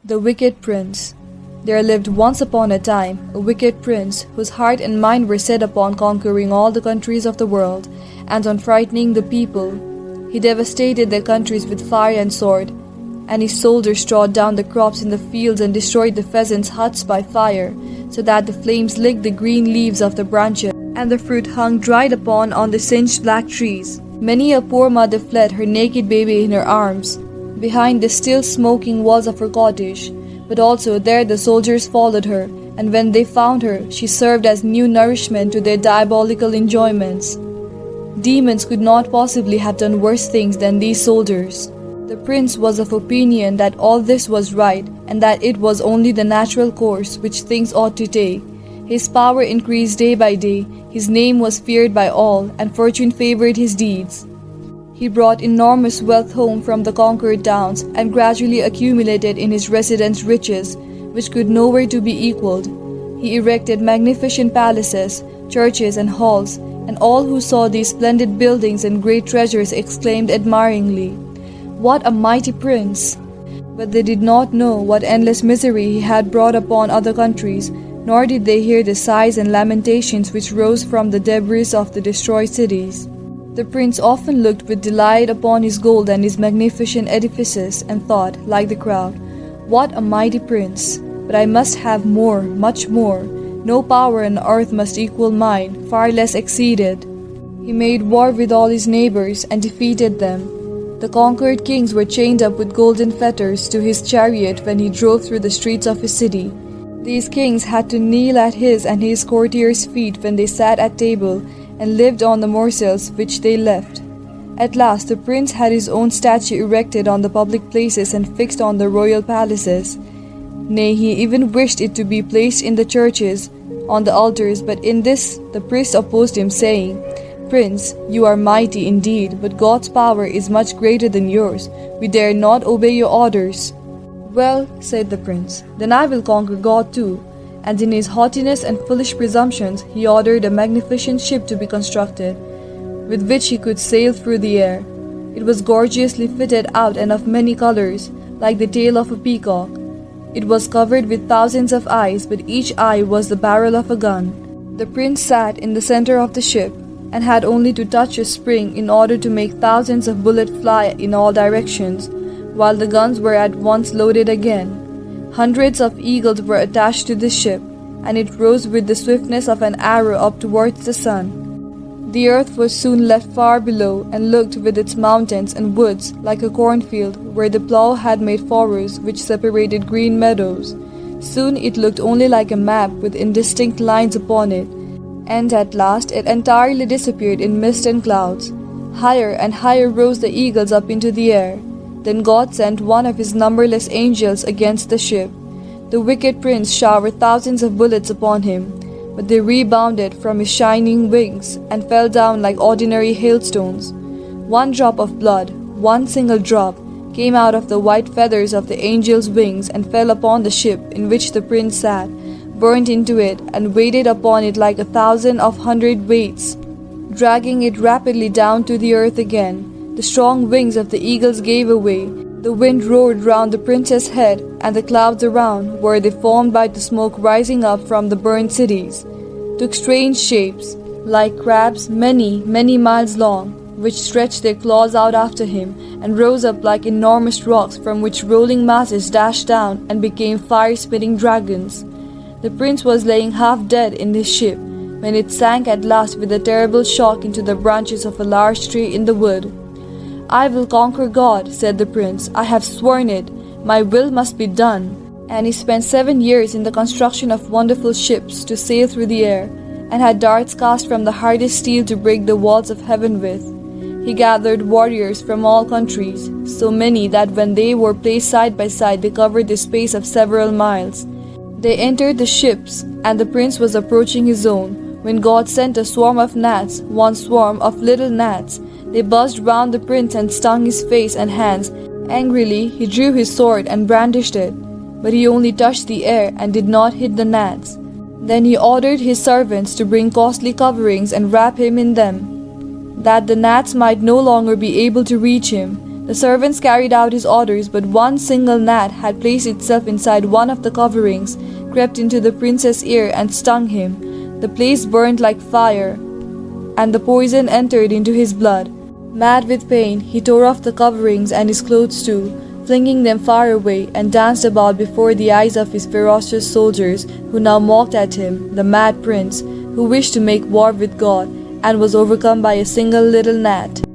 The Wicked Prince. There lived once upon a time a wicked prince whose heart and mind were set upon conquering all the countries of the world and on frightening the people. He devastated their countries with fire and sword, and his soldiers trod down the crops in the fields and destroyed the pheasants' huts by fire, so that the flames licked the green leaves of the branches, and the fruit hung dried upon on the singed black trees. Many a poor mother fled, her naked baby in her arms, behind the still smoking walls of her cottage. But also there the soldiers followed her, and when they found her, she served as new nourishment to their diabolical enjoyments. Demons could not possibly have done worse things than these soldiers. The prince was of opinion that all this was right, and that it was only the natural course which things ought to take. His power increased day by day, his name was feared by all, and fortune favored his deeds. He brought enormous wealth home from the conquered towns, and gradually accumulated in his residence riches, which could nowhere to be equaled. He erected magnificent palaces, churches, and halls, and all who saw these splendid buildings and great treasures exclaimed admiringly, "What a mighty prince!" But they did not know what endless misery he had brought upon other countries, nor did they hear the sighs and lamentations which rose from the debris of the destroyed cities. The prince often looked with delight upon his gold and his magnificent edifices, and thought, like the crowd, "What a mighty prince! But I must have more, much more. No power on earth must equal mine, far less exceed it." He made war with all his neighbors, and defeated them. The conquered kings were chained up with golden fetters to his chariot when he drove through the streets of his city. These kings had to kneel at his and his courtiers' feet when they sat at table, and lived on the morsels which they left. At last the prince had his own statue erected on the public places and fixed on the royal palaces. Nay, he even wished it to be placed in the churches, on the altars, but in this the priest opposed him, saying, "Prince, you are mighty indeed, but God's power is much greater than yours. We dare not obey your orders." "Well," said the prince, "then I will conquer God too." And in his haughtiness and foolish presumptions, he ordered a magnificent ship to be constructed, with which he could sail through the air. It was gorgeously fitted out and of many colors, like the tail of a peacock. It was covered with thousands of eyes, but each eye was the barrel of a gun. The prince sat in the center of the ship, and had only to touch a spring in order to make thousands of bullets fly in all directions, while the guns were at once loaded again. Hundreds of eagles were attached to the ship, and it rose with the swiftness of an arrow up towards the sun. The earth was soon left far below, and looked with its mountains and woods like a cornfield where the plough had made furrows which separated green meadows. Soon it looked only like a map with indistinct lines upon it, and at last it entirely disappeared in mist and clouds. Higher and higher rose the eagles up into the air. Then God sent one of his numberless angels against the ship. The wicked prince showered thousands of bullets upon him, but they rebounded from his shining wings and fell down like ordinary hailstones. One drop of blood, one single drop, came out of the white feathers of the angel's wings and fell upon the ship in which the prince sat, burnt into it, and weighted upon it like 1,000 weights, dragging it rapidly down to the earth again. The strong wings of the eagles gave way. The wind roared round the prince's head, and the clouds around, where they formed by the smoke rising up from the burned cities, took strange shapes, like crabs many, many miles long, which stretched their claws out after him, and rose up like enormous rocks from which rolling masses dashed down and became fire-spitting dragons. The prince was laying half dead in his ship, when it sank at last with a terrible shock into the branches of a large tree in the wood. "I will conquer God," said the prince. "I have sworn it. My will must be done." And he spent 7 years in the construction of wonderful ships to sail through the air, and had darts cast from the hardest steel to break the walls of heaven with. He gathered warriors from all countries, so many that when they were placed side by side they covered the space of several miles. They entered the ships, and the prince was approaching his own, when God sent a swarm of gnats, one swarm of little gnats. They buzzed round the prince and stung his face and hands. Angrily he drew his sword and brandished it, but he only touched the air and did not hit the gnats. Then he ordered his servants to bring costly coverings and wrap him in them, that the gnats might no longer be able to reach him. The servants carried out his orders, but one single gnat had placed itself inside one of the coverings, crept into the prince's ear and stung him. The place burned like fire, and the poison entered into his blood. Mad with pain, he tore off the coverings and his clothes too, flinging them far away, and danced about before the eyes of his ferocious soldiers, who now mocked at him, the mad prince, who wished to make war with God, and was overcome by a single little gnat.